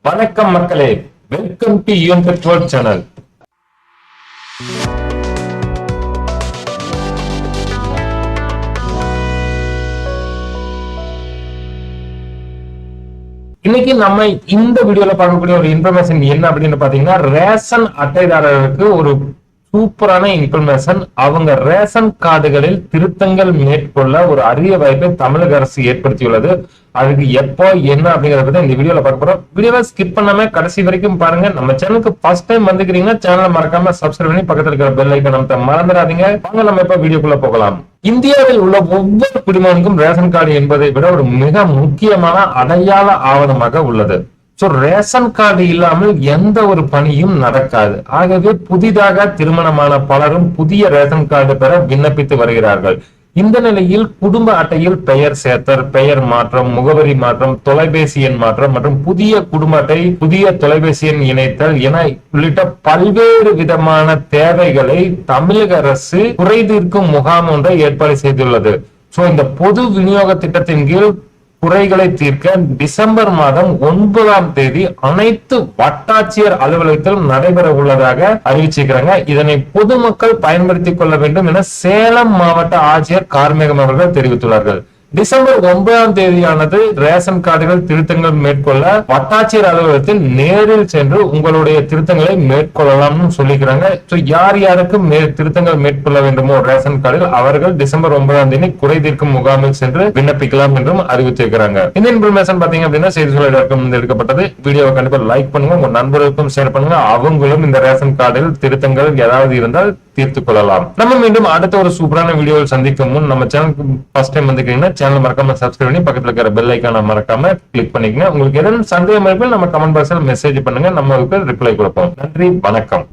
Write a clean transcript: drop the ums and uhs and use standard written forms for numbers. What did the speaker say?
வணக்கம் மக்களே, welcome to Yuvan petrol channel. இன்னைக்கு நம்ம இந்த வீடியோல பார்க்கக்கூடிய ஒரு இன்ஃபர்மேஷன் என்ன அப்படின்னு பாத்தீங்கன்னா, ரேஷன் அட்டைதாரருக்கு ஒரு சூப்பரான இன்ஃபர்மேஷன். அவங்க ரேஷன் கார்டுகளில் திருத்தங்கள் மேற்கொள்ள ஒரு அரிய வாய்ப்பை தமிழக அரசு ஏற்படுத்தியுள்ளது. அதுக்கு எப்போ என்ன அப்படிங்கறத பத்தி இந்த வீடியோல பார்க்க போறோம். வீடியோவை ஸ்கிப் பண்ணாம கடைசி வரைக்கும் பாருங்க. நம்ம சேனலுக்கு ஃபர்ஸ்ட் டைம் வந்துக்கிறீங்கன்னா சேனலை மறக்காம சப்ஸ்கிரைப் பண்ணி பக்கத்துல இருக்கிற பெல் ஐகான் அமைத்த மறந்துடாதீங்க. வாங்க நம்ம இப்ப வீடியோக்குள்ள போகலாம். இந்தியாவில் உள்ள ஒவ்வொரு குடிமகனுக்கும் ரேஷன் கார்டு என்பதை விட ஒரு மிக முக்கியமான அடையாள ஆவணமாக உள்ளது. சோ ரேஷன் கார்டு இல்லாமல் எந்த ஒரு பணியும் நடக்காது. ஆகவே புதிதாக திருமணமான பலரும் புதிய ரேஷன் கார்டு பெற விண்ணப்பித்து வருகிறார்கள். இந்த நிலையில் குடும்ப அட்டையில் பெயர் சேர்த்தல், பெயர் மாற்றம், முகவரி மாற்றம், தொலைபேசி எண் மாற்றம் மற்றும் புதிய குடும்ப அட்டை, புதிய தொலைபேசி எண் இணைத்தல் என உள்ளிட்ட பல்வேறு விதமான தேவைகளை தமிழக அரசு குறை தீர்க்கும் முகாம் ஒன்றை ஏற்பாடு செய்துள்ளது. சோ இந்த பொது விநியோக திட்டத்தின் கீழ் குறைகளை தீர்க்க டிசம்பர் மாதம் 9ஆம் தேதி அனைத்து வட்டாட்சியர் அலுவலகத்திலும் நடைபெற உள்ளதாக அறிவிச்சிருக்கிறாங்க. இதனை பொதுமக்கள் பயன்படுத்திக் கொள்ள வேண்டும் என சேலம் மாவட்ட ஆட்சியர் கார்மேகம் அவர்கள் தெரிவித்துள்ளார்கள். டிசம்பர் 9ஆம் தேதியானது ரேஷன் கார்டுகள் திருத்தங்கள் மேற்கொள்ள வட்டாட்சியர் அலுவலகத்தில் நேரில் சென்று உங்களுடைய திருத்தங்களை மேற்கொள்ளலாம்னு சொல்லிக்கிறாங்க. யார் யாருக்கு திருத்தங்கள் மேற்கொள்ள வேண்டுமோ ரேஷன் கார்டில் அவர்கள் டிசம்பர் 9ஆம் தேதி குறை தீர்க்கும் முகாமில் சென்று விண்ணப்பிக்கலாம் என்றும் அறிவித்திருக்கிறாங்க. இந்த இன்ஃபர்மேஷன் பாத்தீங்க அப்படின்னா செய்திகளுக்கும் எடுக்கப்பட்டது. வீடியோவை கண்டிப்பா லைக் பண்ணுங்க, உங்க நண்பர்களுக்கும் ஷேர் பண்ணுங்க. அவங்களும் இந்த ரேஷன் கார்டில் திருத்தங்கள் ஏதாவது இருந்தால் தீர்த்துக் கொள்ளலாம். நம்ம மீண்டும் அடுத்த ஒரு சூப்பரான வீடியோவில் சந்திக்கும் முன் நம்ம சேனலுக்கு ஃபர்ஸ்ட் டைம் வந்துக்கிறீங்கன்னா சேனல் மறக்காம சப்ஸ்கிரைப் பண்ணி பக்கத்துல இருக்கிற பெல் ஐகானை மறக்காம கிளிக் பண்ணிக்கங்க. உங்களுக்கு ஏதாவது சந்தேகம் இருப்பில் நம்ம கமெண்ட் பாக்ஸ்ல மெசேஜ் பண்ணுங்க, நம்மளுக்கு ரிப்ளை கொடுப்போம். நன்றி, வணக்கம்.